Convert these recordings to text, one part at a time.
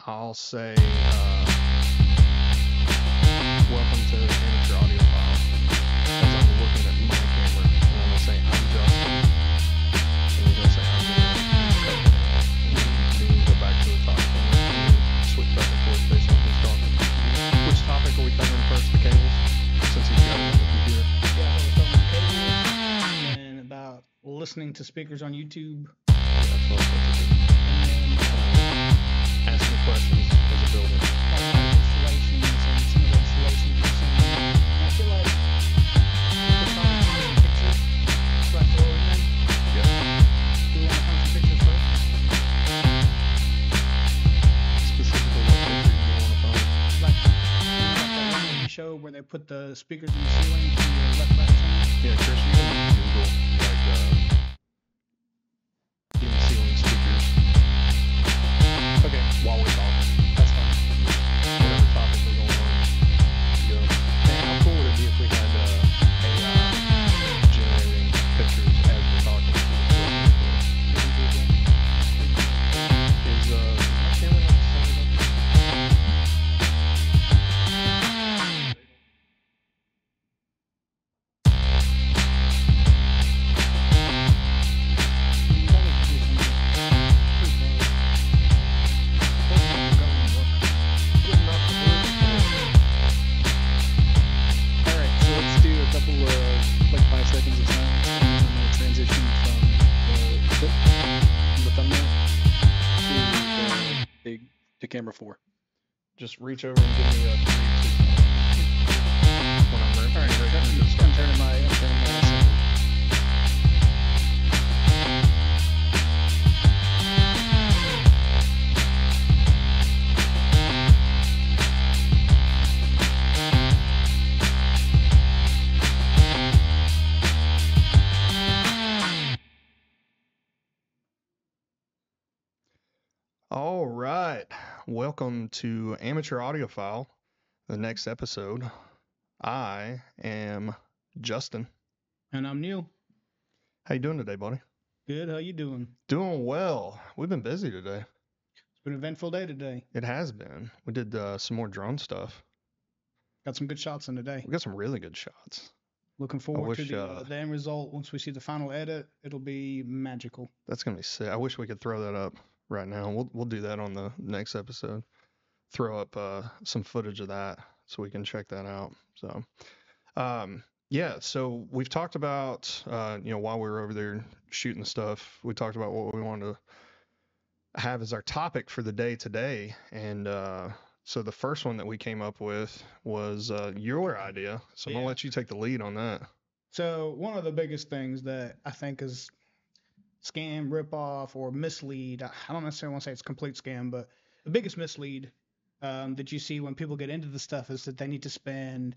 I'll say, welcome to Amateur Audiophiles, as I'm looking at my camera, and I'm going to say, I'm Justin, and you're going to say, I'm Justin, and then go back to the top camera, and switch back and forth based on who's talking. Which topic are we covering first, the cables, since he's got it on the computer? Yeah, we're talking cables, and about listening to speakers on YouTube. Yeah, that's what I'm supposed to do. Asking questions as a builder. Installations and some of the installations you've seen. I feel like we'll probably find some pictures. So I throw in them. Yeah. Do we want to find some pictures first? Specifically, what picture do you want to find? Like that one that we showed where they put the speakers in the ceiling to your left, right, and center. Yeah, Chris, you can Google, in ceiling speakers. Okay, While we're talking. that's fine. Whatever topic we're going on, go. Man, how cool would it be if we had AI generating pictures as we're talking? Is my camera not set up? Good enough to work? Alright, so let's do a couple of like 5 seconds of silence and then I'm gonna transition from the clip, from the thumbnail to camera 4. Just reach over and give me a 3, 2, 1. When I'm ready. Alright, Ready to I'm start. turning my sender. All right. Welcome to Amateur Audiophile, the next episode. I am Justin. And I'm Neil. How you doing today, buddy? Good, how you doing? Doing well. We've been busy today. It's been an eventful day today. It has been. We did some more drone stuff. Got some good shots in today. We got some really good shots. Looking forward to wish, the end result. Once we see the final edit, it'll be magical. That's gonna be sick. I wish we could throw that up right now. We'll do that on the next episode. Throw up some footage of that so we can check that out. So, yeah. So we've talked about while we were over there shooting the stuff, we talked about what we wanted to have as our topic for the day today, and so the first one that we came up with was your idea. So I'm gonna Yeah. let you take the lead on that. So one of the biggest things that I think is scam, ripoff, or mislead, I don't necessarily want to say it's complete scam, but the biggest mislead that you see when people get into the stuff is that they need to spend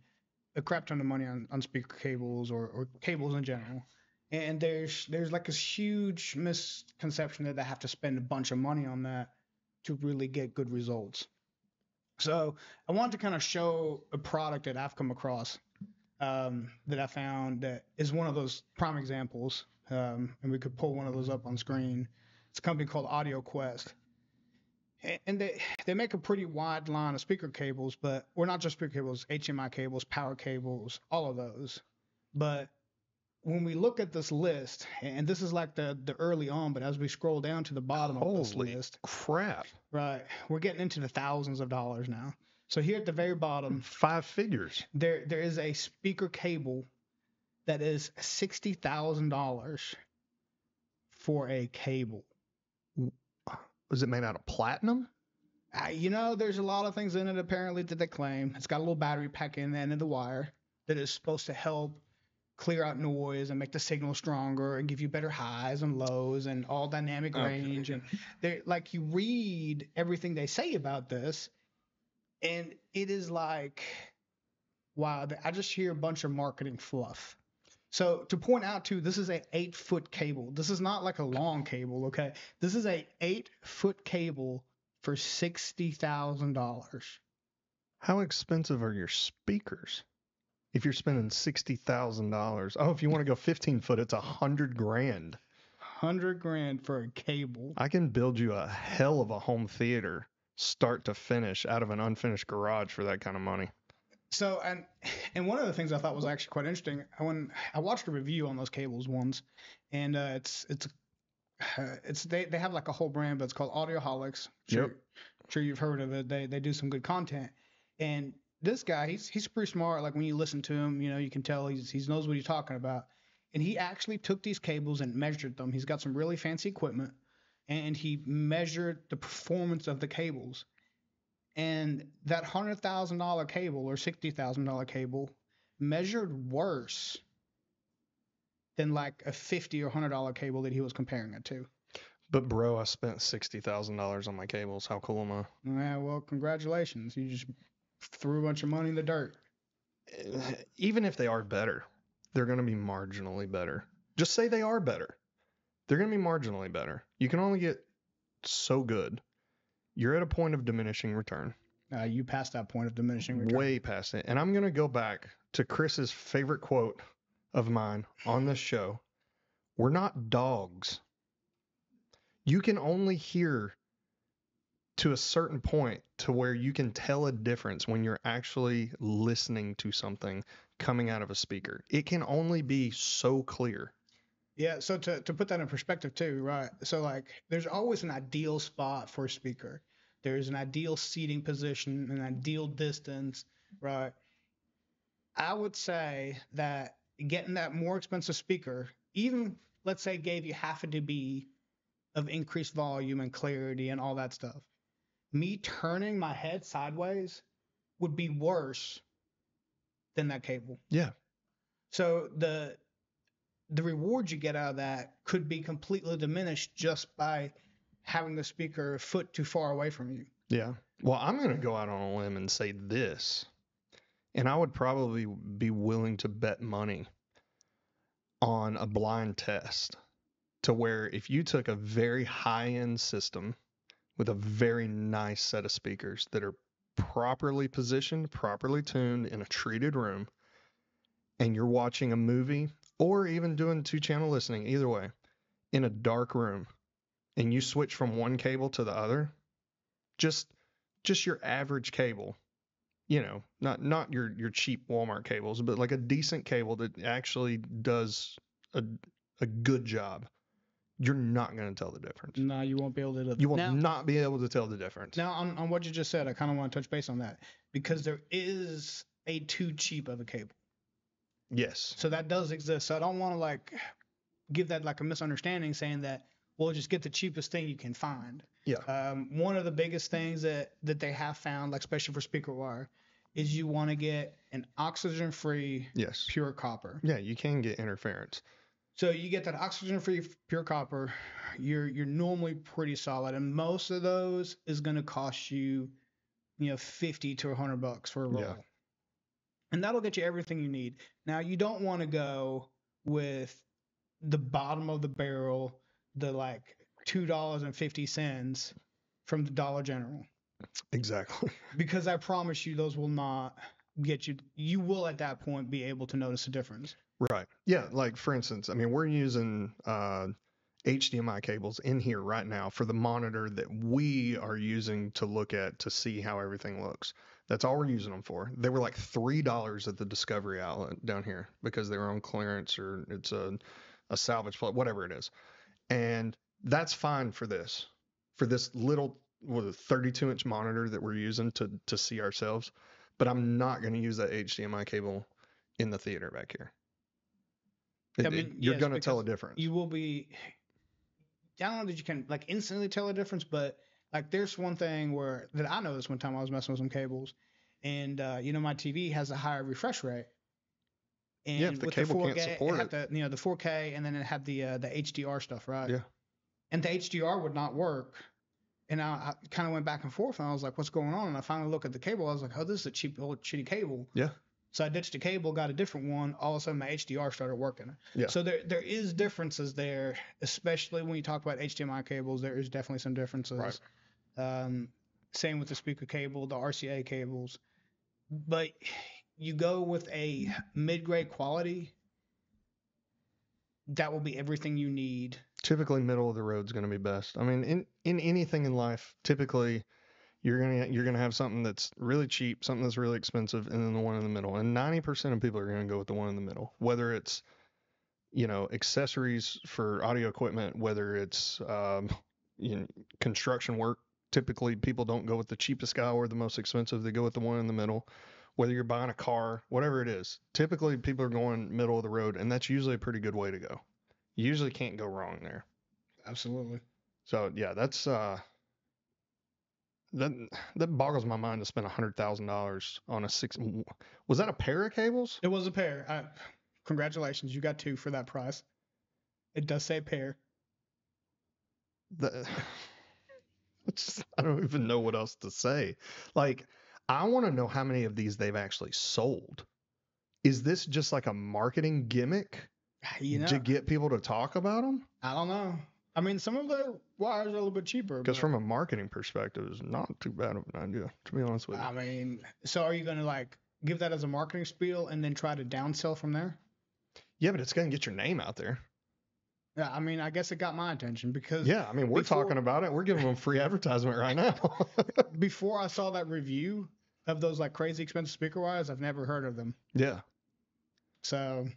a crap ton of money on speaker cables or cables in general. And there's like this huge misconception that they have to spend a bunch of money on that to really get good results. So I wanted to kind of show a product that I've come across that I found that is one of those prime examples. And we could pull one of those up on screen. It's a company called Audiophile. And they make a pretty wide line of speaker cables, but we're not just speaker cables, HMI cables, power cables, all of those. But when we look at this list, and this is like the early on, but as we scroll down to the bottom of this Holy list, crap! right, we're getting into the thousands of dollars now. So here at the very bottom, 5 figures. there is a speaker cable that is $60,000 for a cable. Was it made out of platinum? There's a lot of things in it apparently that they claim. It's got a little battery pack in the end of the wire that is supposed to help clear out noise and make the signal stronger and give you better highs and lows and all dynamic range. And they're like, you read everything they say about this, and it is like, wow, I just hear a bunch of marketing fluff. So to point out too, this is a 8-foot cable. This is not like a long cable, okay? This is a 8-foot cable for $60,000. How expensive are your speakers? If you're spending $60,000. Oh, if you want to go 15 foot, it's $100,000. $100,000 for a cable. I can build you a hell of a home theater start to finish out of an unfinished garage for that kind of money. So, and one of the things I thought was actually quite interesting, when I watched a review on those cables once, and they have like a whole brand, but it's called Audiophile. Sure you've heard of it. They do some good content, and this guy, he's pretty smart. Like when you listen to him, you can tell he knows what he's talking about. And he actually took these cables and measured them. He's got some really fancy equipment, and he measured the performance of the cables. And that $100,000 cable or $60,000 cable measured worse than like a $50 or $100 cable that he was comparing it to. But bro, I spent $60,000 on my cables. How cool am I? Yeah, well, congratulations. You just threw a bunch of money in the dirt. Even if they are better, they're going to be marginally better. Just say they are better. They're going to be marginally better. You can only get so good. You're at a point of diminishing return. You passed that point of diminishing return. Way past it. And I'm going to go back to Chris's favorite quote of mine on this show. We're not dogs. You can only hear to a certain point to where you can tell a difference when you're actually listening to something coming out of a speaker. It can only be so clear. Yeah, so to put that in perspective too, right? So like there's always an ideal spot for a speaker. There's an ideal seating position, an ideal distance, right? I would say that getting that more expensive speaker, even let's say gave you half a dB of increased volume and clarity and all that stuff, me turning my head sideways would be worse than that cable. Yeah. So the reward you get out of that could be completely diminished just by having the speaker a foot too far away from you. Yeah. Well, I'm going to go out on a limb and say this, and I would probably be willing to bet money on a blind test to where if you took a very high-end system with a very nice set of speakers that are properly positioned, properly tuned in a treated room, and you're watching a movie or even doing 2-channel listening, either way, in a dark room, and you switch from one cable to the other, just your average cable, not your cheap Walmart cables, but like a decent cable that actually does a good job, you're not going to tell the difference. No, you won't be able to. You will not be able to tell the difference. Now, on what you just said, I kind of want to touch base on that because there is a too cheap of a cable. Yes. So that does exist. So I don't want to give that like a misunderstanding saying that, well, just get the cheapest thing you can find. Yeah. One of the biggest things that they have found, like especially for speaker wire, is you want to get an oxygen-free pure copper. Yeah, you can get interference. So you get that oxygen-free pure copper, you're normally pretty solid, and most of those is going to cost you, $50 to $100 for a roll. Yeah. And that'll get you everything you need. Now, you don't want to go with the bottom of the barrel, the like $2.50 from the Dollar General. Exactly. Because I promise you, those will not get you. You will at that point be able to notice a difference. Right. Yeah. Like for instance, I mean, we're using HDMI cables in here right now for the monitor that we are using to look at to see how everything looks. That's all we're using them for. They were like $3 at the Discovery outlet down here because they were on clearance or it's a salvage plate, whatever it is. And that's fine for this little 32-inch monitor that we're using to see ourselves. But I'm not going to use that HDMI cable in the theater back here. You're going to tell a difference. You will be. I don't know that you can like instantly tell a difference, but like there's one thing that I noticed one time I was messing with some cables, and my TV has a higher refresh rate. And if the cable can't support it, the 4K, and then it had the HDR stuff, right? Yeah. And the HDR would not work. And I kind of went back and forth, and I was like, "What's going on?" And I finally looked at the cable. I was like, "Oh, this is a cheap old shitty cable." Yeah. So I ditched the cable, got a different one. All of a sudden, my HDR started working. Yeah. So there is differences there, especially when you talk about HDMI cables. There is definitely some differences. Right. Same with the speaker cable, the RCA cables. But you go with a mid-grade quality, that will be everything you need. Typically, middle of the road is going to be best. I mean, in anything in life, typically You're gonna have something that's really cheap, something that's really expensive, and then the one in the middle. And 90% of people are gonna go with the one in the middle, whether it's accessories for audio equipment, whether it's construction work. Typically, people don't go with the cheapest guy or the most expensive. They go with the one in the middle. Whether you're buying a car, whatever it is, typically people are going middle of the road, and that's usually a pretty good way to go. You usually can't go wrong there. Absolutely. So yeah, that's that boggles my mind to spend $100,000 on a six. Was that a pair of cables? It was a pair. Congratulations, you got 2 for that price. It does say pair. I don't even know what else to say. Like, I want to know how many of these they've actually sold. Is this just like a marketing gimmick to get people to talk about them? I don't know. I mean, some of the wires are a little bit cheaper. Because from a marketing perspective, it's not too bad of an idea, to be honest with you. I mean, so are you going to like give that as a marketing spiel and then try to downsell from there? Yeah, but it's going to get your name out there. Yeah, I mean, I guess it got my attention because... Yeah, I mean, we're talking about it. We're giving them free advertisement right now. Before I saw that review of those like crazy expensive speaker wires, I've never heard of them. Yeah. So...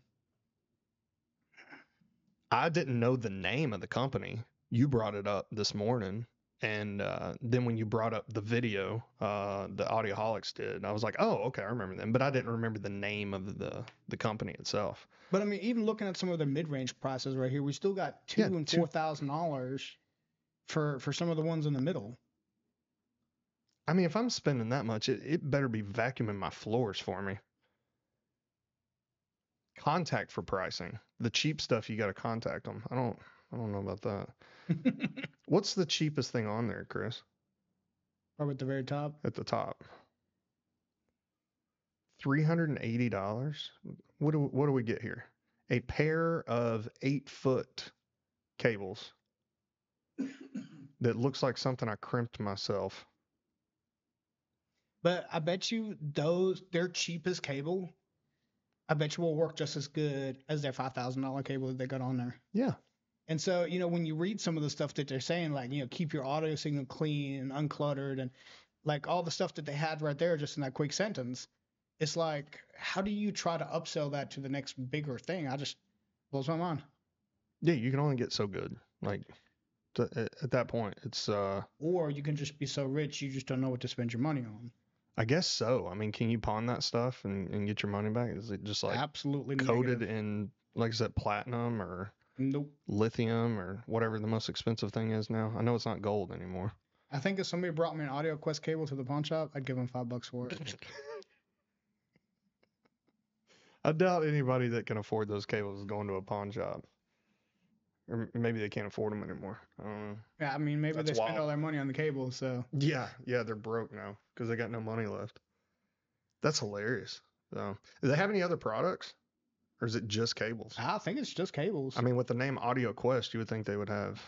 I didn't know the name of the company. You brought it up this morning. And then when you brought up the video, the Audioholics did, I was like, oh, okay, I remember them. But I didn't remember the name of the company itself. But I mean, even looking at some of the mid-range prices right here, we still got $2,000 and $4,000 for some of the ones in the middle. I mean, if I'm spending that much, it better be vacuuming my floors for me. Contact for pricing. The cheap stuff, you got to contact them. I don't know about that. What's the cheapest thing on there, Chris? Probably at the very top. At the top. $380. What do we get here? A pair of 8-foot cables that looks like something I crimped myself. But I bet you their cheapest cable, I bet you will work just as good as their $5,000 cable that they got on there. Yeah. And so, when you read some of the stuff that they're saying, like, keep your audio signal clean and uncluttered and like all the stuff that they had right there just in that quick sentence, it's like, how do you try to upsell that to the next bigger thing? I just blows my mind. Yeah, you can only get so good. Like at that point, it's or you can just be so rich you just don't know what to spend your money on. I guess so. I mean, can you pawn that stuff and get your money back? Is it just like absolutely coated negative. in, like I said, platinum or nope, lithium or whatever the most expensive thing is now? I know it's not gold anymore. I think if somebody brought me an AudioQuest cable to the pawn shop, I'd give them $5 for it. I doubt anybody that can afford those cables is going to a pawn shop. Or maybe they can't afford them anymore. I don't know. Yeah, I mean, maybe That's they spend all their money on the cables, so. Yeah, they're broke now because they got no money left. That's hilarious. So, do they have any other products? Or is it just cables? I think it's just cables. I mean, with the name AudioQuest, you would think they would have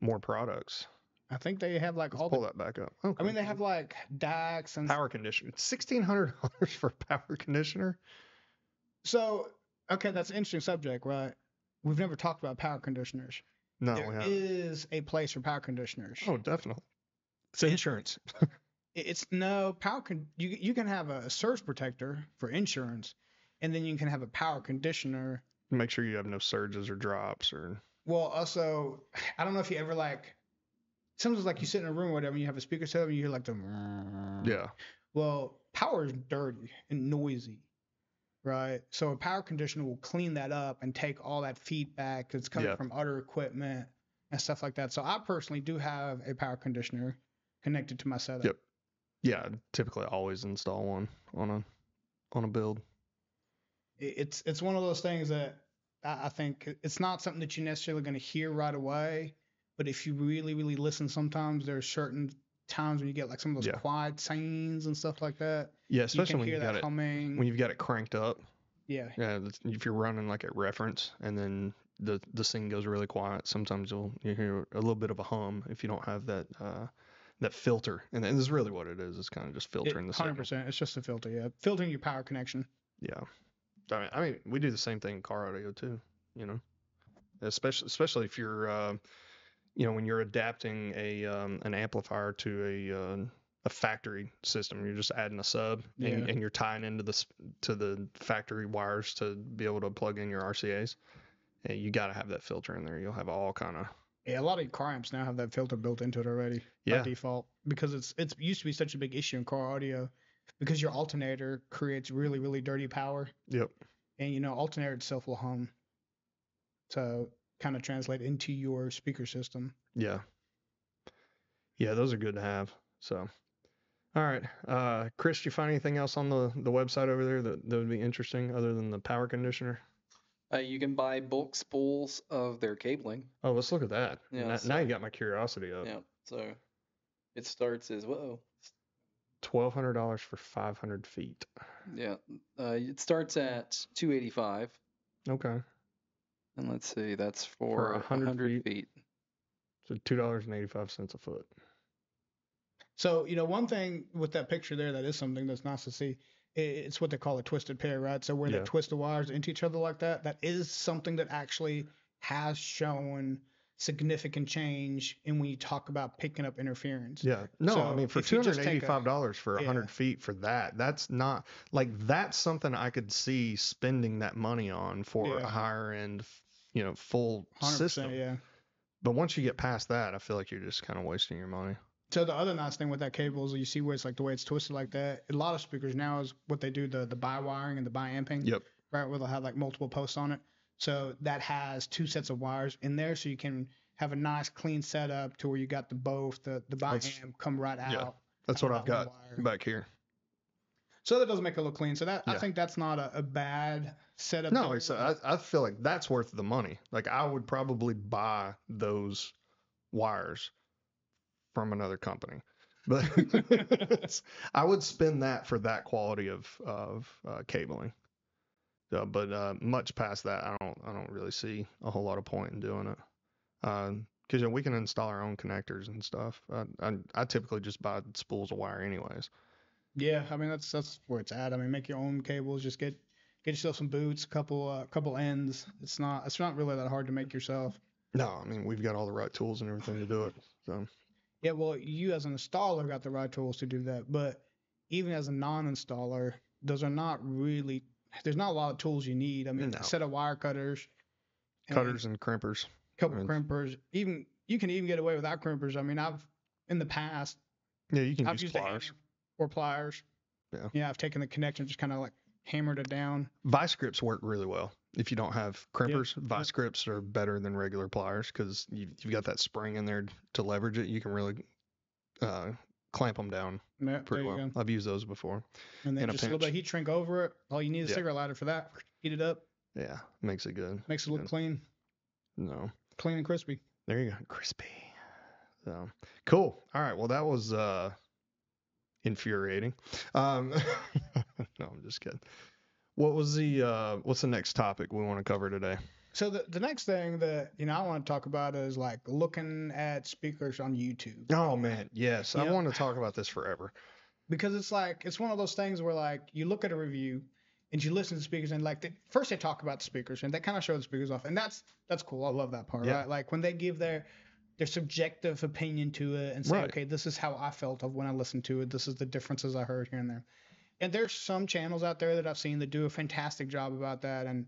more products. I think they have like pull that back up. Okay. I mean, they have like DACs and power conditioner. $1,600 for a power conditioner. So, okay, that's an interesting subject, right? We've never talked about power conditioners. No, there is a place for power conditioners. Oh, definitely. It's insurance. It's no power. You can have a surge protector for insurance, and then you can have a power conditioner. Make sure you have no surges or drops or. Well, also, I don't know if you ever like. Sometimes like you sit in a room or whatever, and you have a speaker set up, and you hear like the. Yeah. Well, power is dirty and noisy. Right. So a power conditioner will clean that up and take all that feedback that's coming from other equipment and stuff like that. So I personally do have a power conditioner connected to my setup. Yep. Yeah, I typically always install one on a build. It's one of those things that I think it's not something that you're necessarily going to hear right away, but if you really, really listen, sometimes there's certain times when you get like some of those quiet scenes and stuff like that. Yeah, especially when you've got it humming. When you've got it cranked up. Yeah. Yeah, if you're running like at reference and then the scene goes really quiet, sometimes you hear a little bit of a hum if you don't have that that filter. And this is really what it is. It's kind of just filtering the signal. 100%. It's just a filter. Yeah, filtering your power connection. Yeah. I mean, we do the same thing in car audio too. Especially if you're when you're adapting an amplifier to a factory system, you're just adding a sub and you're tying into the factory wires to be able to plug in your RCAs. And you got to have that filter in there. You'll have all kind of. Yeah, a lot of car amps now have that filter built into it already by default, because it's used to be such a big issue in car audio because your alternator creates really, really dirty power. Yep. And alternator itself will hum. So kind of translate into your speaker system. Yeah. Yeah, those are good to have. So, all right. Chris, do you find anything else on the website over there that would be interesting other than the power conditioner? You can buy bulk spools of their cabling. Oh, let's look at that. Yeah, now you got my curiosity up. Yeah. So it starts as $1,200 for 500 feet. Yeah. It starts at $285. Okay. And let's see, that's for 100 feet. So $2.85 a foot. So, one thing with that picture there that is something that's nice to see. It's what they call a twisted pair, right? So where they twist the wires into each other like that is something that actually has shown significant change in when you talk about picking up interference. Yeah. No, so I mean, for $285 for 100 feet for that's not that's something I could see spending that money on for a higher end, full system. Yeah. But once you get past that, I feel like you're just kind of wasting your money. So the other nice thing with that cable is you see where it's the way it's twisted like that. A lot of speakers now is what they do, the bi-wiring and the bi-amping. Yep. Right, where they'll have multiple posts on it. So that has two sets of wires in there, so you can have a nice clean setup to where you got both the bi-amp come right out. Yeah, that's what I've got back here. So that does make it look clean. So that I think that's not a bad setup. No, I feel like that's worth the money. I would probably buy those wires from another company, but I would spend that for that quality of cabling. But much past that, I don't really see a whole lot of point in doing it. Because we can install our own connectors and stuff. I typically just buy spools of wire anyways. Yeah, I mean that's where it's at. I mean, make your own cables. Just get yourself some boots, couple ends. It's not really that hard to make yourself. No, I mean we've got all the right tools and everything to do it. So. Yeah, well, you as an installer got the right tools to do that, but even as a non-installer, those are not really. There's not a lot of tools you need. I mean, a set of wire cutters, and crimpers, crimpers. Even you can even get away without crimpers. I mean, in the past. Yeah, you can use pliers or pliers. Yeah. Yeah, I've taken the connection, just kind of hammered it down. Vice grips work really well. If you don't have crimpers, vice grips are better than regular pliers because you've got that spring in there to leverage it. You can really clamp them down pretty well. Go. I've used those before. And then just a little bit of heat shrink over it. All you need is a cigarette lighter for that. Heat it up. Yeah, makes it good. Makes it look clean. No. Clean and crispy. There you go. Crispy. So cool. All right. Well, that was infuriating. No, I'm just kidding. What's the next topic we want to cover today? So the next thing that I want to talk about is looking at speakers on YouTube. Oh man, yes, I want to talk about this forever. Because it's one of those things where you look at a review and you listen to the speakers and first they talk about the speakers and they kind of show the speakers off, and that's cool. I love that part, right? When they give their subjective opinion to it and say, okay, this is how I felt of when I listened to it. This is the differences I heard here and there. And there's some channels out there that I've seen that do a fantastic job about that. And,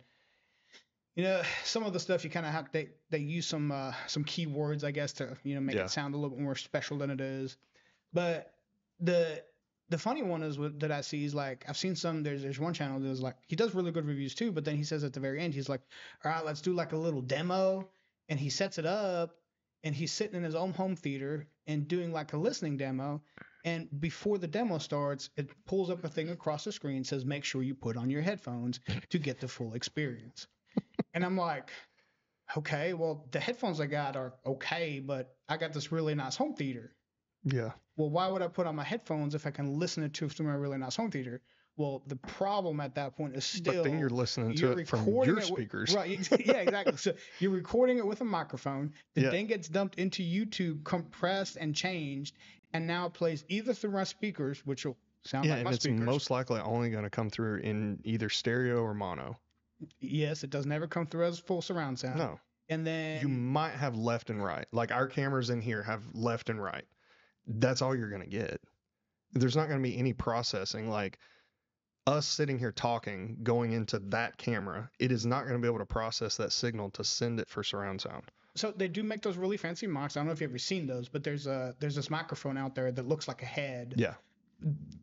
some of the stuff you kind of have, they use some keywords, I guess, to, make it sound a little bit more special than it is. But the funny one is that I see is I've seen some, there's one channel that's he does really good reviews too, but then he says at the very end, he's like, all right, let's do a little demo. And he sets it up and he's sitting in his own home theater and doing a listening demo. And before the demo starts, it pulls up a thing across the screen, says, make sure you put on your headphones to get the full experience. And I'm like, okay, well, the headphones I got are okay, but I got this really nice home theater. Yeah. Well, why would I put on my headphones if I can listen to it through my really nice home theater? Well, the problem at that point is still. But then you're listening to it from your speakers. Right. Yeah, exactly. So you're recording it with a microphone. The thing gets dumped into YouTube, compressed and changed, and now it plays either through my speakers, which will sound like my speakers. Yeah, and it's most likely only going to come through in either stereo or mono. Yes, it does never come through as full surround sound. No. And then You might have left and right. Like our cameras in here have left and right. That's all you're going to get. There's not going to be any processing. Like us sitting here talking, going into that camera, it is not going to be able to process that signal to send it for surround sound. So they do make those really fancy mics. I don't know if you've ever seen those, but there's this microphone out there that looks like a head. Yeah.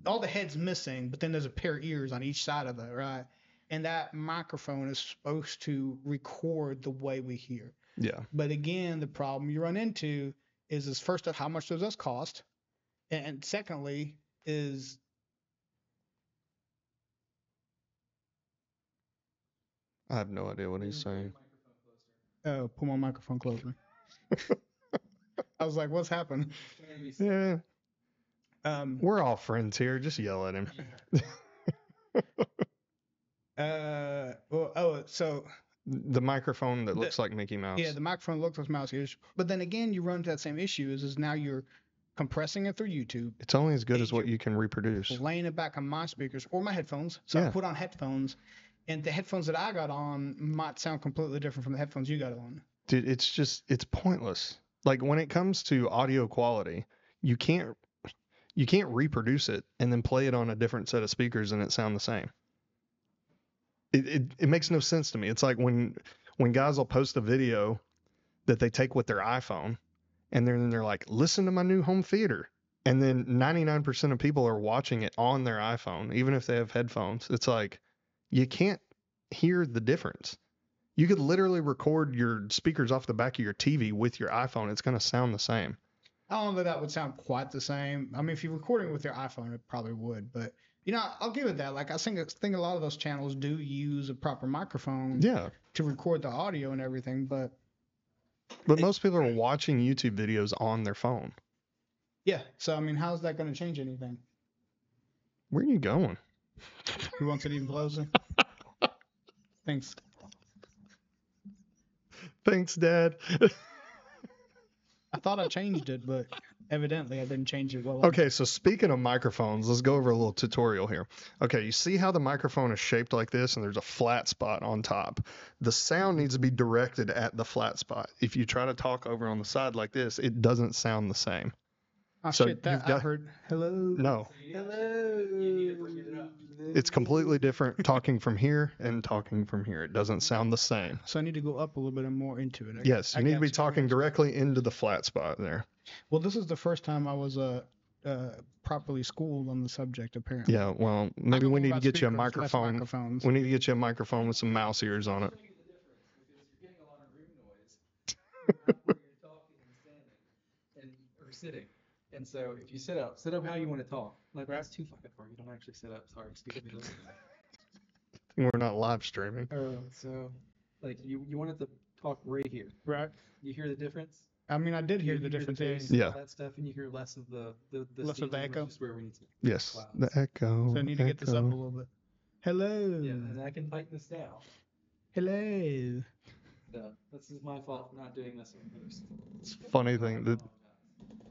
All the head's missing, but then there's a pair of ears on each side of it, right? And that microphone is supposed to record the way we hear. Yeah. But again, the problem you run into is first off, how much does this cost? And secondly is I have no idea what he's saying. pull my microphone closer. I was like, what's happened? Yeah. We're all friends here. Just yell at him. So the microphone that looks like Mickey Mouse. yeah, the microphone looks like mouse ears. But then again, you run into that same issue is now you're compressing it through YouTube, It's only as good as what you can reproduce. laying it back on my speakers or my headphones. So Yeah. I put on headphones, and the headphones that I got on might sound completely different from the headphones you got on. Dude, it's pointless. Like when it comes to audio quality, you can't reproduce it and then play it on a different set of speakers and it sound the same. It makes no sense to me. It's like when guys will post a video that they take with their iPhone and then they're like, listen to my new home theater. And then 99% of people are watching it on their iPhone, even if they have headphones. It's like, you can't hear the difference. You could literally record your speakers off the back of your TV with your iPhone. It's going to sound the same. I don't know that that would sound quite the same. I mean, if you're recording with your iPhone, it probably would. But, you know, I'll give it that. Like, I think a lot of those channels do use a proper microphone to record the audio and everything. But most people are watching YouTube videos on their phone. yeah. So, I mean, how's that going to change anything? Where are you going? Who wants it even closer? Thanks. Thanks, Dad. I thought I changed it, but evidently I didn't change it well. Okay, so speaking of microphones, let's go over a little tutorial here. Okay, you see how the microphone is shaped like this and there's a flat spot on top. The sound needs to be directed at the flat spot. If you try to talk over on the side like this, it doesn't sound the same. Oh, So shit, that I heard. Hello. No, Hello. it's completely different talking from here and talking from here. It doesn't sound the same. So I need to go up a little bit and more into it. Yes, you need to be talking directly into the flat spot there. Well, this is the first time I was properly schooled on the subject, apparently. Yeah, well, maybe we need to get you a microphone. Microphones. We need to get you a microphone with some mouse ears on it. You're getting a lot of room noise where you're talking and standing or sitting. And so if you sit up how you want to talk. Like that's too fucking far. You don't actually sit up. Sorry, excuse me. We're not live streaming. So like you wanted to talk right here. Right. You hear the difference? I mean, I did hear the difference. bass, Yeah. all that stuff, and you hear less of the Less of the steam, echo? which is where we need to. Yes, Clouds. the echo. So I need to get this up a echo. little bit. Hello. Yeah, and I can tighten this down. Hello. So this is my fault for not doing this in post. It's a funny thing that.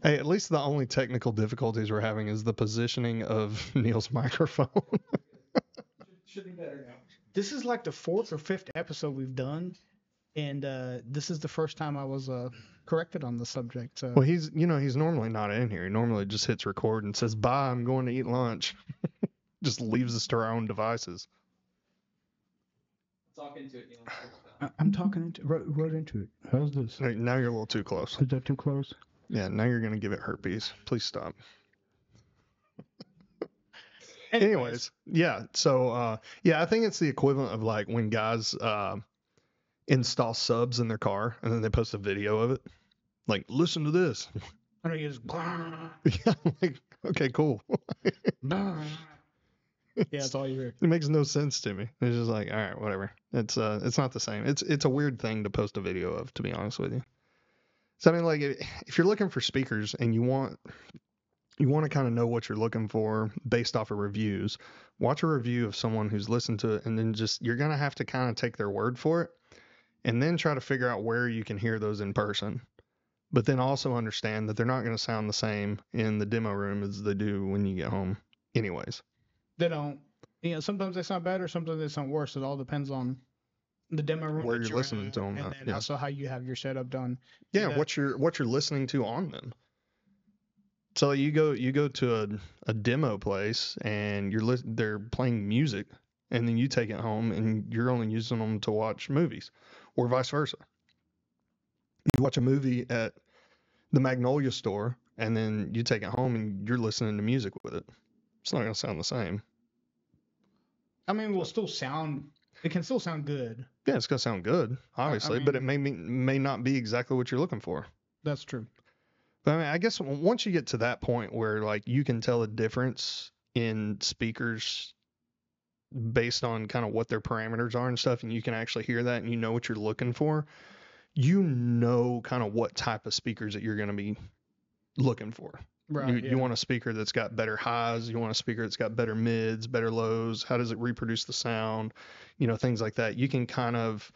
Hey, at least the only technical difficulties we're having is the positioning of Neil's microphone. Should be better now. This is like the 4th or 5th episode we've done, and this is the first time I was corrected on the subject. So Well, he's normally not in here. He normally just hits record and says, "Bye, I'm going to eat lunch." Just leaves us to our own devices. Talk into it, you know. I'm talking into right into it. How's this? Hey, now you're a little too close. Is that too close? Yeah, now you're gonna give it herpes. Please stop. Anyways, yeah. So, I think it's the equivalent of like when guys install subs in their car and then they post a video of it. Like, listen to this. I know you just. Yeah, like, okay, cool. Yeah, that's all you hear. It makes no sense to me. It's just like, all right, whatever. It's not the same. It's a weird thing to post a video of, to be honest with you. So I mean, like, if you're looking for speakers and you want to kind of know what you're looking for based off of reviews, watch a review of someone who's listened to it, and then you're gonna have to kind of take their word for it, and then try to figure out where you can hear those in person. But then also understand that they're not going to sound the same in the demo room as they do when you get home. Anyways. They don't. You know, sometimes they sound better, sometimes they sound worse. It all depends on the demo room where that you're listening at, to them and at, then yeah. also how you have your setup done. Yeah, That- what you're listening to on them. So you go to a demo place and they're playing music, and then you take it home and you're only using them to watch movies, or vice versa. You watch a movie at the Magnolia store, and then you take it home and you're listening to music with it. It's not gonna sound the same. I mean, it can still sound good. Yeah, it's gonna sound good, obviously, but it mean- may not be exactly what you're looking for. That's true. But I mean, I guess once you get to that point where like you can tell a difference in speakers based on kind of what their parameters are and stuff, and you can actually hear that and you know what you're looking for, you know kind of what type of speakers that you're going to be looking for. Right. You want a speaker that's got better highs, you want a speaker that's got better mids, better lows, how does it reproduce the sound, things like that. You can kind of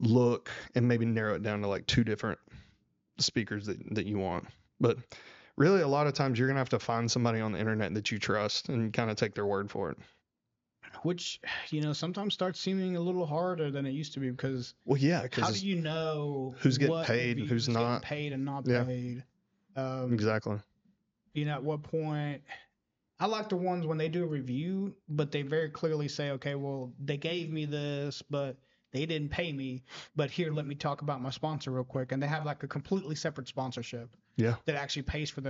look and maybe narrow it down to like two different speakers that you want. But really, a lot of times you're going to have to find somebody on the internet that you trust and kind of take their word for it. Which, sometimes starts seeming a little harder than it used to be because Well, yeah, how because do you know who's getting what paid and who's reviews getting not? paid and not Yeah. paid? Exactly. At what point? I like the ones when they do a review, but they very clearly say, okay, well, they gave me this, but they didn't pay me. But here, let me talk about my sponsor real quick, and they have like a completely separate sponsorship. Yeah. That actually pays for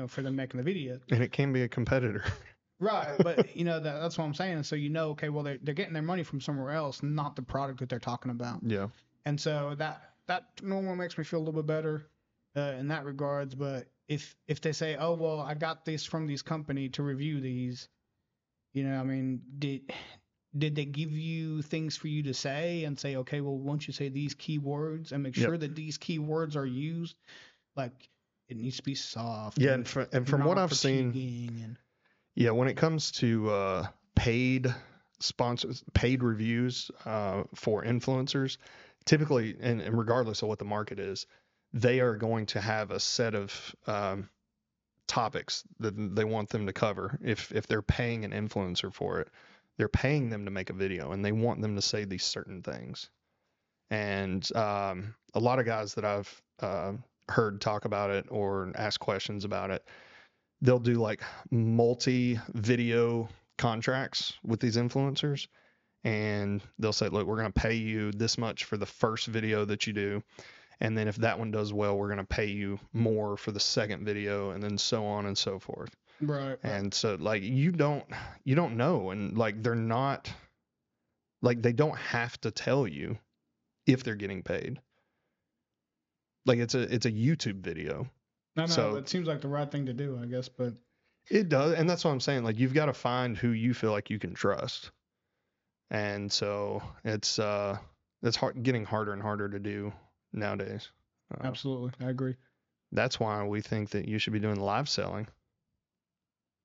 for them making the video. And it can be a competitor. Right, but that's what I'm saying. So okay, well they're getting their money from somewhere else, not the product that they're talking about. Yeah. And so that normally makes me feel a little bit better in that regards. But if they say, oh well, I got this from this company to review these, I mean, did they give you things for you to say and say, okay, well, won't you say these keywords and make sure that these keywords are used? Like it needs to be soft. Yeah, and from what I've seen. Yeah, when it comes to paid sponsors, paid reviews for influencers, typically, and regardless of what the market is, they are going to have a set of topics that they want them to cover. If they're paying an influencer for it, they're paying them to make a video, and they want them to say these certain things. And a lot of guys that I've heard talk about it or ask questions about it, they'll do like multi-video contracts with these influencers, and they'll say, look, we're going to pay you this much for the first video that you do, and then if that one does well, we're going to pay you more for the second video, and then so on and so forth. Right. And so like you don't know, and like they're not, like they don't have to tell you if they're getting paid. Like it's a YouTube video. No, So it seems like the right thing to do, I guess, but it does, and that's what I'm saying. Like you've got to find who you feel like you can trust, and so it's getting harder and harder to do nowadays. absolutely, I agree. That's why we think that you should be doing live selling,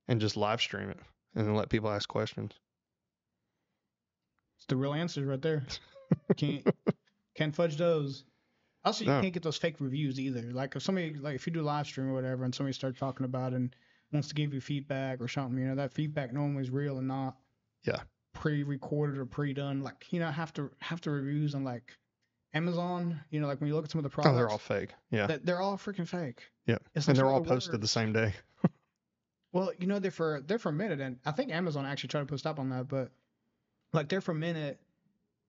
and just live stream it, and then let people ask questions. It's the real answers right there. Can't fudge those. Also, you can't get those fake reviews either. Like if you do live stream or whatever, and somebody starts talking about it and wants to give you feedback or something, that feedback normally is real and not pre-recorded or pre-done. Like half the reviews on like Amazon, like when you look at some of the products, they're all fake. Yeah, they're all freaking fake. Yeah, and they're all posted the same day. Well, they're for a minute, and I think Amazon actually tried to put a stop on that, but like they're for a minute.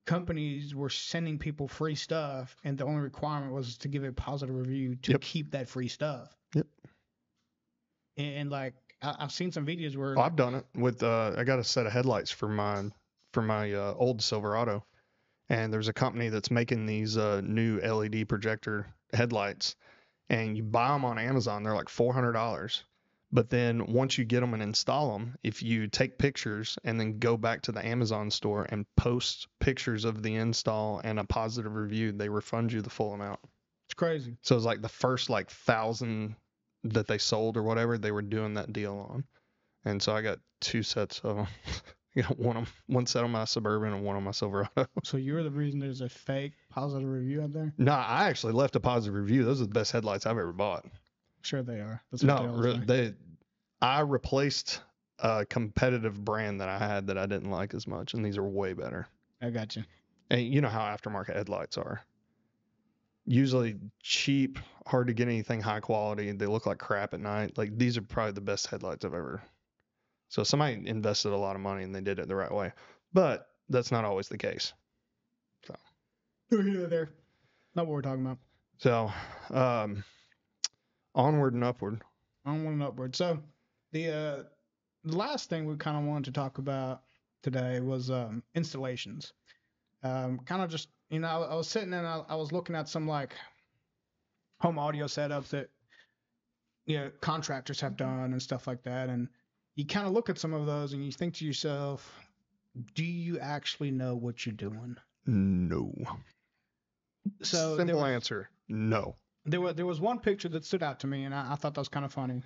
Companies were sending people free stuff, and the only requirement was to give a positive review to keep that free stuff. Yep. And like I've seen some videos where I've done it with I got a set of headlights for my old Silverado, and there's a company that's making these new LED projector headlights, and you buy them on Amazon. They're like $400. But then once you get them and install them, if you take pictures and then go back to the Amazon store and post pictures of the install and a positive review, they refund you the full amount. It's crazy. So it's like the first 1,000 that they sold or whatever, they were doing that deal on. And so I got two sets of them. I got one set on my Suburban and one on my Silverado. So you're the reason there's a fake positive review out there? No, I actually left a positive review. Those are the best headlights I've ever bought. Sure they are. I replaced a competitive brand that I had that I didn't like as much, and these are way better. I got you. And you know how aftermarket headlights are. Usually cheap, hard to get anything high quality. They look like crap at night. Like these are probably the best headlights I've ever. So somebody invested a lot of money and they did it the right way. But that's not always the case. So. There. Not what we're talking about. So, onward and upward. Onward and upward. So, the last thing we kind of wanted to talk about today was installations. Kind of just, I was sitting and I was looking at some like home audio setups that contractors have done and stuff like that, and you kind of look at some of those and you think to yourself, do you actually know what you're doing? No. So simple answer, no. There was one picture that stood out to me, and I thought that was kind of funny.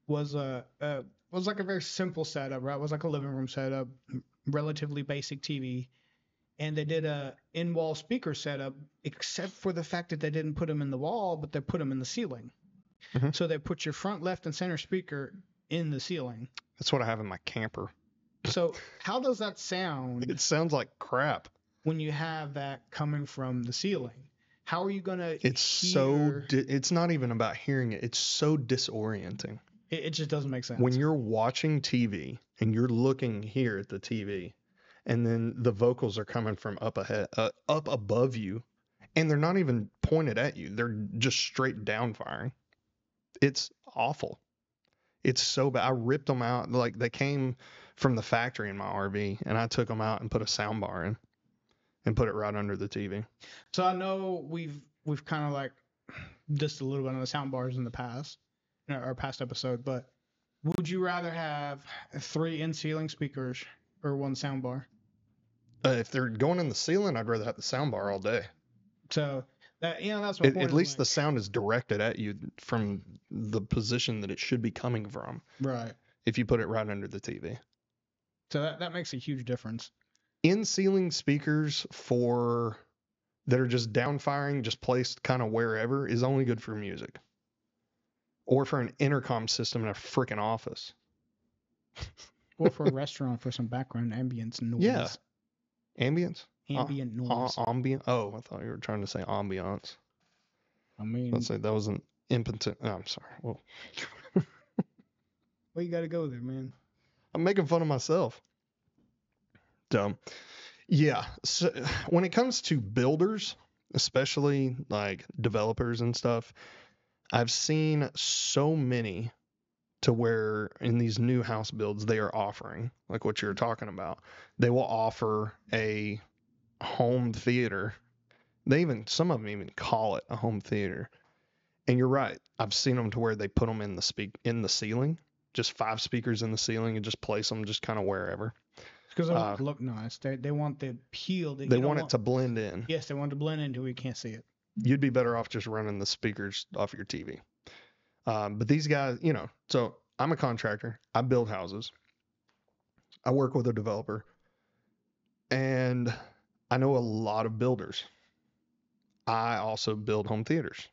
Was like a very simple setup, right? It was like a living room setup, relatively basic TV, and they did a in-wall speaker setup, except for the fact that they didn't put them in the wall, but they put them in the ceiling. Mm-hmm. So they put your front, left, and center speaker in the ceiling. That's what I have in my camper. So how does that sound? It sounds like crap. When you have that coming from the ceiling, how are you going to it's not even about hearing it. It's so disorienting. It just doesn't make sense. When you're watching TV and you're looking here at the TV and then the vocals are coming from up above you and they're not even pointed at you. They're just straight down firing. It's awful. It's so bad. I ripped them out. Like they came from the factory in my RV and I took them out and put a sound bar in. And put it right under the TV. So I know we've kind of like dissed a little bit on the sound bars in the past, our past episode, but would you rather have 3 in-ceiling speakers or 1 sound bar? If they're going in the ceiling, I'd rather have the sound bar all day. So that that's my point. At least the sound is directed at you from the position that it should be coming from. Right. If you put it right under the TV. So that makes a huge difference. In-ceiling speakers that are just down firing, just placed kind of wherever, is only good for music. Or for an intercom system in a freaking office. Or for a restaurant for some background ambience noise. Yeah. Ambience? Ambient noise. Ambient? Oh, I thought you were trying to say ambiance. I mean... Let's say that was an impotent... Oh, I'm sorry. Well, well, you got to go there, man. I'm making fun of myself. So, yeah. So when it comes to builders, especially like developers and stuff, I've seen so many to where in these new house builds, they are offering, like what you're talking about, they will offer a home theater. Some of them even call it a home theater. And you're right. I've seen them to where they put them in the ceiling, just 5 speakers in the ceiling and just place them just kind of wherever. Because they want it to look nice. They want the appeal. They want it to blend in. Yes, they want it to blend in until we can't see it. You'd be better off just running the speakers off your TV. But these guys, so I'm a contractor. I build houses. I work with a developer. And I know a lot of builders. I also build home theaters.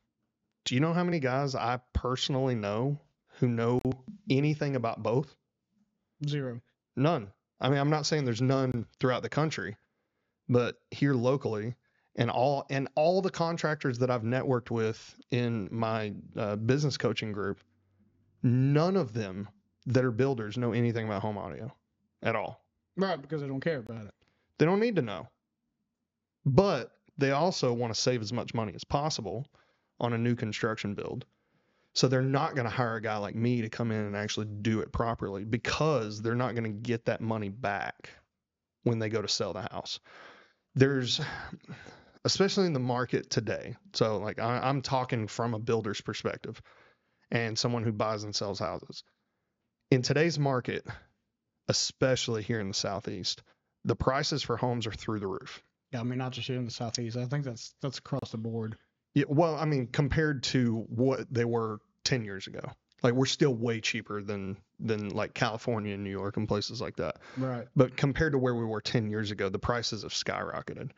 Do you know how many guys I personally know who know anything about both? 0. None. I mean, I'm not saying there's none throughout the country, but here locally, and all the contractors that I've networked with in my business coaching group, none of them that are builders know anything about home audio at all. Right, because they don't care about it. They don't need to know. But they also want to save as much money as possible on a new construction build. So they're not going to hire a guy like me to come in and actually do it properly because they're not going to get that money back when they go to sell the house. There's, especially in the market today. So like I'm talking from a builder's perspective and someone who buys and sells houses. In today's market, especially here in the Southeast, the prices for homes are through the roof. Yeah, I mean, not just here in the Southeast. I think that's across the board. Yeah, well, I mean, compared to what they were 10 years ago, like we're still way cheaper than like California and New York and places like that. Right. But compared to where we were 10 years ago, the prices have skyrocketed.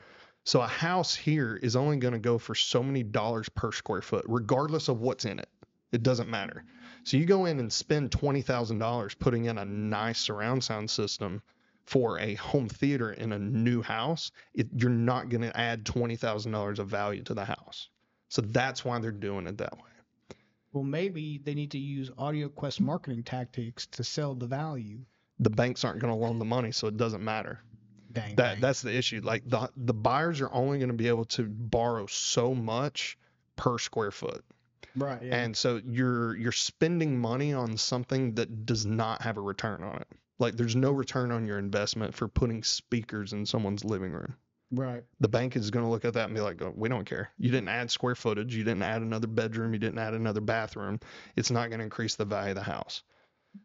So a house here is only going to go for so many dollars per square foot, regardless of what's in it. It doesn't matter. So you go in and spend $20,000 putting in a nice surround sound system for a home theater in a new house, you're not going to add $20,000 of value to the house. So that's why they're doing it that way. Well, maybe they need to use AudioQuest marketing tactics to sell the value. The banks aren't going to loan the money, so it doesn't matter. Dang. That's the issue. Like the buyers are only going to be able to borrow so much per square foot. Right. Yeah. And so you're spending money on something that does not have a return on it. Like there's no return on your investment for putting speakers in someone's living room. Right. The bank is going to look at that and be like, oh, we don't care. You didn't add square footage. You didn't add another bedroom. You didn't add another bathroom. It's not going to increase the value of the house.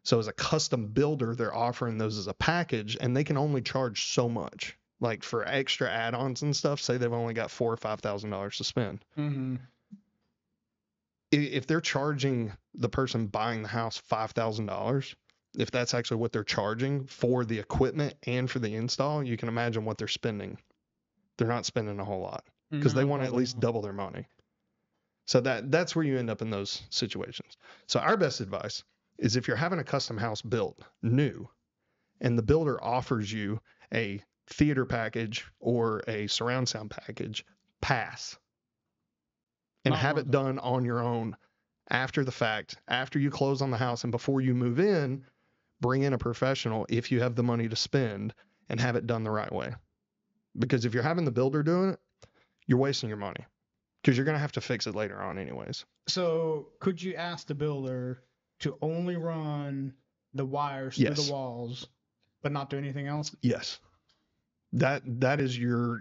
So as a custom builder, they're offering those as a package, and they can only charge so much. Like for extra add-ons and stuff, say they've only got $4,000 or $5,000 to spend. Mm-hmm. If they're charging the person buying the house $5,000, if that's actually what they're charging for the equipment and for the install, you can imagine what they're spending. They're not spending a whole lot because they want to at least double their money. So that's where you end up in those situations. So our best advice is if you're having a custom house built new and the builder offers you a theater package or a surround sound package, pass and have it done on your own after the fact, after you close on the house and before you move in, bring in a professional if you have the money to spend and have it done the right way. Because if you're having the builder doing it, you're wasting your money because you're going to have to fix it later on anyways. So could you ask the builder to only run the wires through the walls, but not do anything else? Yes. That is your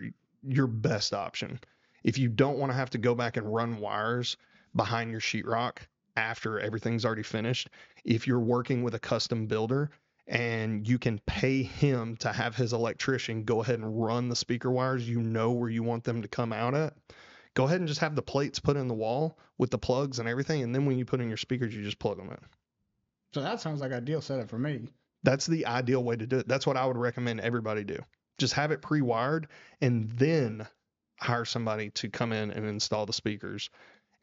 best option. If you don't want to have to go back and run wires behind your sheetrock after everything's already finished, if you're working with a custom builder and you can pay him to have his electrician go ahead and run the speaker wires, you know where you want them to come out at, go ahead and just have the plates put in the wall with the plugs and everything, and then when you put in your speakers, you just plug them in. So that sounds like an ideal setup for me. That's the ideal way to do it. That's what I would recommend everybody do. Just have it pre-wired and then hire somebody to come in and install the speakers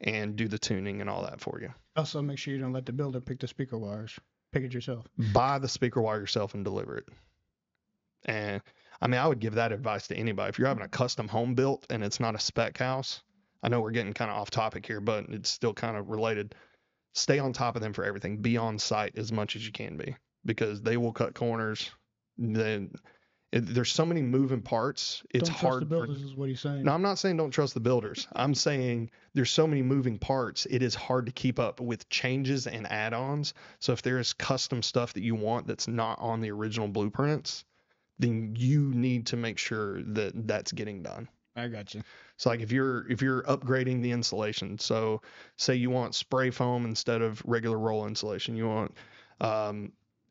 and do the tuning and all that for you. Also, make sure you don't let the builder pick the speaker wires. Pick it yourself. Buy the speaker wire yourself and deliver it. And I mean, I would give that advice to anybody. If you're having a custom home built and it's not a spec house, I know we're getting kind of off topic here, but it's still kind of related. Stay on top of them for everything. Be on site as much as you can be because they will cut corners. There's so many moving parts. It's don't hard. Trust the builders is what he's saying. No, I'm not saying don't trust the builders. I'm saying there's so many moving parts. It is hard to keep up with changes and add-ons. So if there is custom stuff that you want that's not on the original blueprints, then you need to make sure that that's getting done. I got you. So like if you're upgrading the insulation, so say you want spray foam instead of regular roll insulation, you want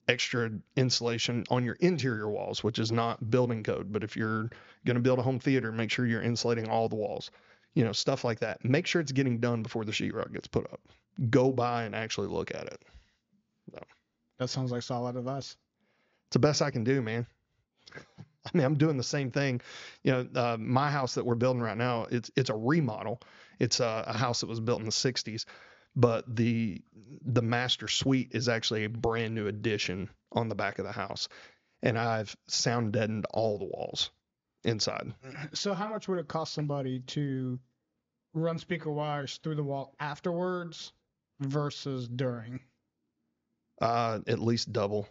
extra insulation on your interior walls, which is not building code. But if you're going to build a home theater, make sure you're insulating all the walls, stuff like that. Make sure it's getting done before the sheetrock gets put up. Go by and actually look at it. So, that sounds like solid advice. It's the best I can do, man. I mean, I'm doing the same thing. My house that we're building right now, it's a remodel. It's a house that was built in the 60s. But the master suite is actually a brand new addition on the back of the house. And I've sound deadened all the walls inside. So how much would it cost somebody to run speaker wires through the wall afterwards versus during? At least double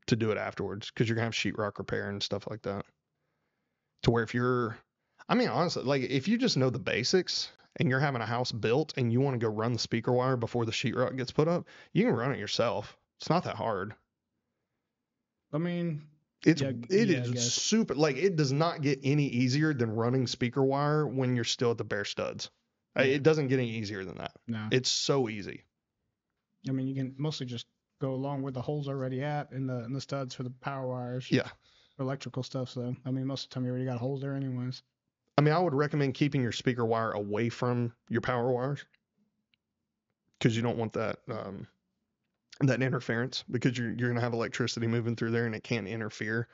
to do it afterwards because you're going to have sheetrock repair and stuff like that. To where honestly, like if you just know the basics and you're having a house built and you want to go run the speaker wire before the sheetrock gets put up, you can run it yourself. It's not that hard. I mean, it is super, like it does not get any easier than running speaker wire when you're still at the bare studs. Yeah. It doesn't get any easier than that. No. It's so easy. I mean, you can mostly just go along where the holes already at in the studs for the power wires. Yeah. Electrical stuff. So, I mean, most of the time you already got holes there anyways. I mean, I would recommend keeping your speaker wire away from your power wires because you don't want that that interference because you're going to have electricity moving through there and it can't interfere,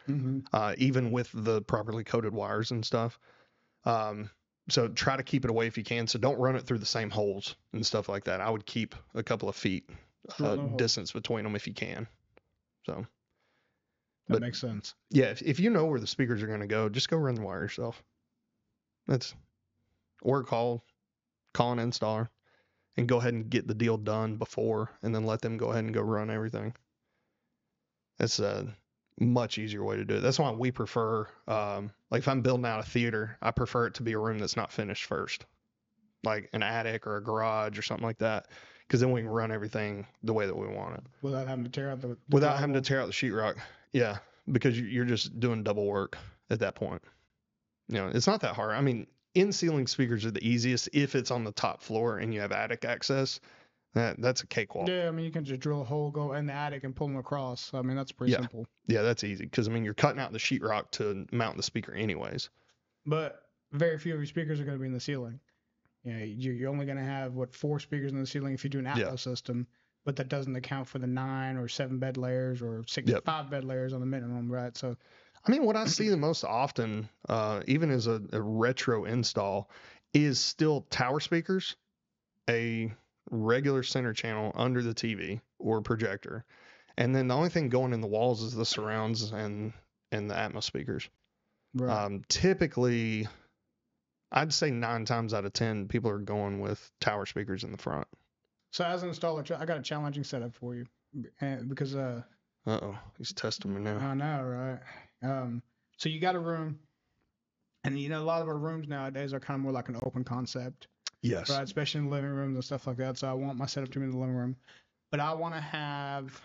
even with the properly coated wires and stuff. So try to keep it away if you can. So don't run it through the same holes and stuff like that. I would keep a couple of feet distance between them if you can. So That But makes sense. yeah, if you know where the speakers are going to go, just go run the wire yourself. Or call an installer and go ahead and get the deal done before, and then let them go ahead and go run everything. That's a much easier way to do it. That's why we prefer, like if I'm building out a theater, I prefer it to be a room that's not finished first, like an attic or a garage or something like that, because then we can run everything the way that we want it. Without having to tear out the Without having to drywall. tear out the sheetrock. Yeah, because you're just doing double work at that point. You know, it's not that hard. I mean, in-ceiling speakers are the easiest if it's on the top floor and you have attic access. That's a cakewalk. Yeah, I mean, you can just drill a hole, go in the attic, and pull them across. I mean, that's pretty Yeah. simple. Yeah, that's easy because I mean you're cutting out the sheetrock to mount the speaker anyways. But very few of your speakers are going to be in the ceiling. You know, you're only going to have 4 speakers in the ceiling if you do an Atmos system, but that doesn't account for the 9 or 7 bed layers or 5 bed layers on the minimum, right? So, I mean, what I see the most often, even as a retro install, is still tower speakers, a regular center channel under the TV or projector, and then the only thing going in the walls is the surrounds and the Atmos speakers. right. Typically, I'd say 9 times out of 10, people are going with tower speakers in the front. So as an installer, I got a challenging setup for you, because Uh-oh, he's testing me now. I know, right? So you got a room, and you know a lot of our rooms nowadays are kind of more like an open concept, Yes. right? Especially in the living rooms and stuff like that. So I want my setup to be in the living room, but I want to have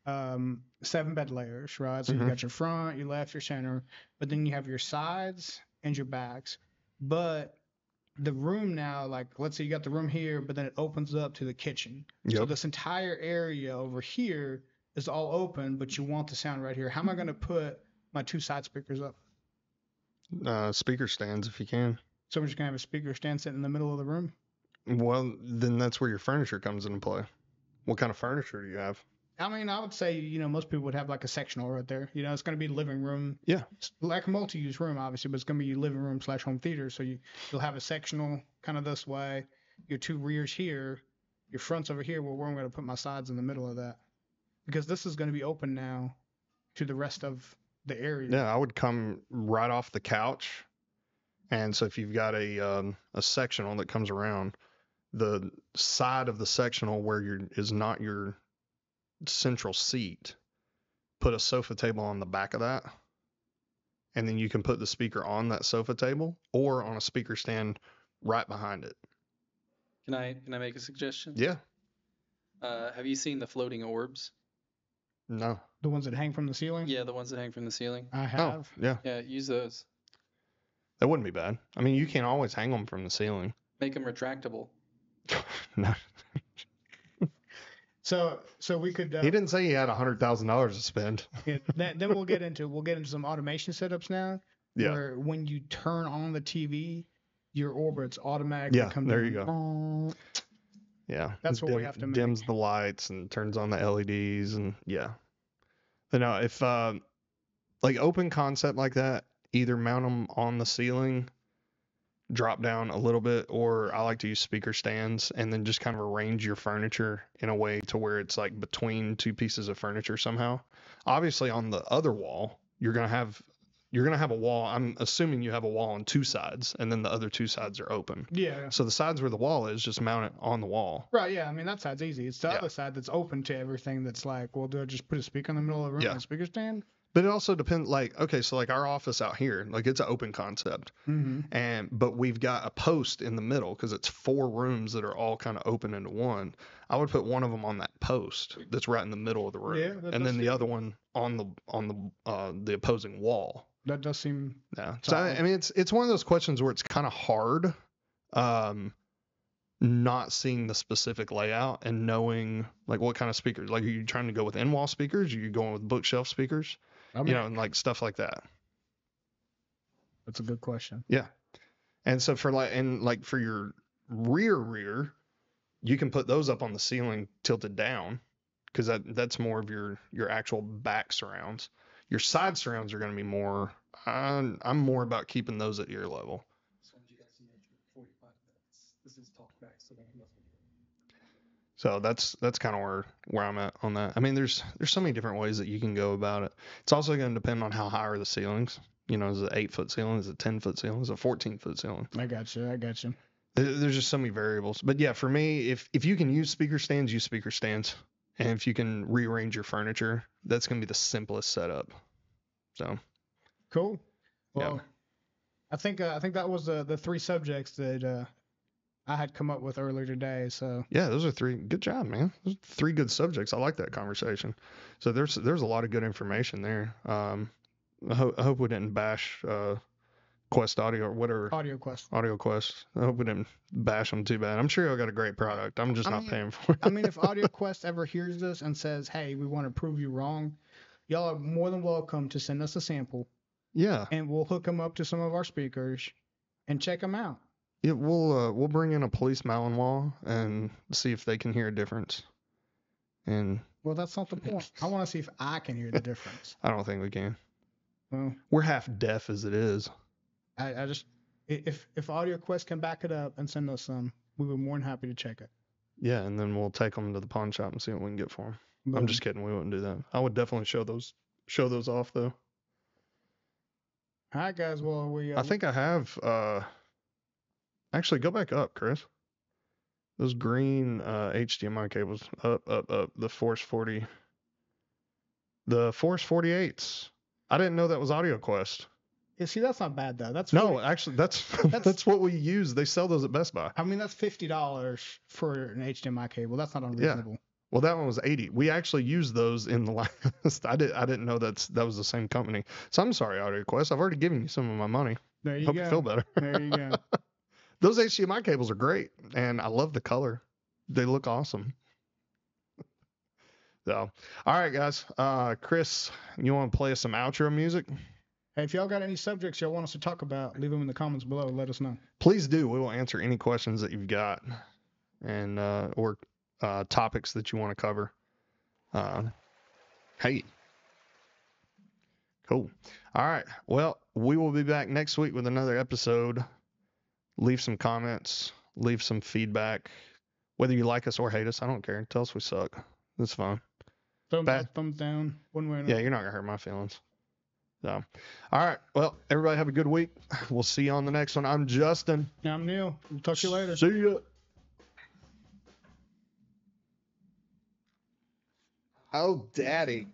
7 bed layers, right? So you got your front, your left, your center, but then you have your sides and your backs. But the room now, like let's say you got the room here, but then it opens up to the kitchen. So this entire area over here is all open, but you want the sound right here. How am I going to put my 2 side speakers up? Speaker stands if you can. So we're just going to have a speaker stand sitting in the middle of the room? Well, then that's where your furniture comes into play. What kind of furniture do you have? I mean, I would say, most people would have like a sectional right there. It's going to be living room. Yeah. It's like a multi-use room, obviously, but it's going to be your living room / home theater. So you'll have a sectional kind of this way, your 2 rears here, your fronts over here, where I'm going to put my sides in the middle of that. Because this is going to be open now to the rest of the area. Yeah, I would come right off the couch. And so if you've got a sectional that comes around, the side of the sectional where is not your central seat, put a sofa table on the back of that, and then you can put the speaker on that sofa table or on a speaker stand right behind it. Can I make a suggestion? Yeah. Have you seen the floating orbs? No. The ones that hang from the ceiling? Yeah, the ones that hang from the ceiling. I have. Oh, yeah. Yeah, use those. That wouldn't be bad. I mean, you can't always hang them from the ceiling. Make them retractable. No. So we could. He didn't say he had $100,000 to spend. Yeah, then we'll get into some automation setups now. Yeah. Where when you turn on the TV, your orbits automatically come there down. you go. Yeah. That's what we have to make. Dims the lights and turns on the LEDs and yeah. But no, if like open concept like that, either mount them on the ceiling, drop down a little bit, or I like to use speaker stands and then just kind of arrange your furniture in a way to where it's like between 2 pieces of furniture somehow. Obviously on the other wall, you're going to have a wall. I'm assuming you have a wall on 2 sides and then the other 2 sides are open. Yeah. So the sides where the wall is, just mount it on the wall. Right. Yeah. I mean, that side's easy. It's the other side that's open to everything. That's like, well, do I just put a speaker in the middle of the room and a speaker stand? But it also depends, like, okay, so like our office out here, like it's an open concept. But we've got a post in the middle because it's 4 rooms that are all kind of open into one. I would put one of them on that post that's right in the middle of the room. Yeah, and then the other one on the opposing wall. That does seem. Yeah. So I mean, it's one of those questions where it's kind of hard, not seeing the specific layout and knowing like what kind of speakers. Like, are you trying to go with in-wall speakers? Are you going with bookshelf speakers? I mean, And like stuff like that. That's a good question. Yeah. And so for your rear, you can put those up on the ceiling tilted down because that's more of your actual back surrounds. Your side surrounds are going to be more. I'm more about keeping those at ear level. So you guys see 45 minutes. This is talk back, so So that's kind of where I'm at on that. I mean, there's so many different ways that you can go about it. It's also going to depend on how high are the ceilings. You know, is it 8-foot ceiling? Is it 10-foot ceiling? Is it 14-foot ceiling? I got you. There's just so many variables. But yeah, for me, if you can use speaker stands, use speaker stands. And if you can rearrange your furniture, that's going to be the simplest setup. So cool. Well, yeah. I think that was the 3 subjects that I had come up with earlier today. So yeah, those are 3. Good job, man. Those are 3 good subjects. I like that conversation. So there's a lot of good information there. I hope we didn't bash Quest Audio or whatever. Audio Quest. I hope we didn't bash them too bad. I'm sure y'all got a great product. I'm just not paying for it. I mean, if Audio Quest ever hears this and says, "Hey, we want to prove you wrong," y'all are more than welcome to send us a sample. Yeah. And we'll hook them up to some of our speakers and check them out. Yeah, we'll bring in a police Malinois and see if they can hear a difference. And well, that's not the point. I want to see if I can hear the difference. I don't think we can. Well, we're half deaf as it is. I just if Audio Quest can back it up and send us some, we were more than happy to check it. Yeah, and then we'll take them to the pawn shop and see what we can get for them. Boom. I'm just kidding. We wouldn't do that. I would definitely show those off though. All right, guys. Well, I think I have. Actually, go back up, Chris. Those green HDMI cables. Up. The Force 40. The Force 48s. I didn't know that was Audio Quest. Yeah, see, that's not bad though. Actually, that's what we use. They sell those at Best Buy. I mean, that's $50 for an HDMI cable. That's not unreasonable. Yeah. Well, that one was $80. We actually used those in the last. I didn't know that was the same company. So I'm sorry, Audio Quest. I've already given you some of my money. There you Hope go. you feel better. There you go. Those HDMI cables are great, and I love the color. They look awesome. So, all right, guys. Chris, you want to play us some outro music? Hey, if y'all got any subjects y'all want us to talk about, leave them in the comments below. Let us know. Please do. We will answer any questions that you've got, and or topics that you want to cover. Hey. Cool. All right. Well, we will be back next week with another episode. Leave some comments. Leave some feedback. Whether you like us or hate us, I don't care. Tell us we suck. That's fine. Thumbs up, thumbs down. One way or another. Yeah, you're not going to hurt my feelings. So, all right. Well, everybody have a good week. We'll see you on the next one. I'm Justin. I'm Neil. We'll talk to you later. See ya. Oh, daddy.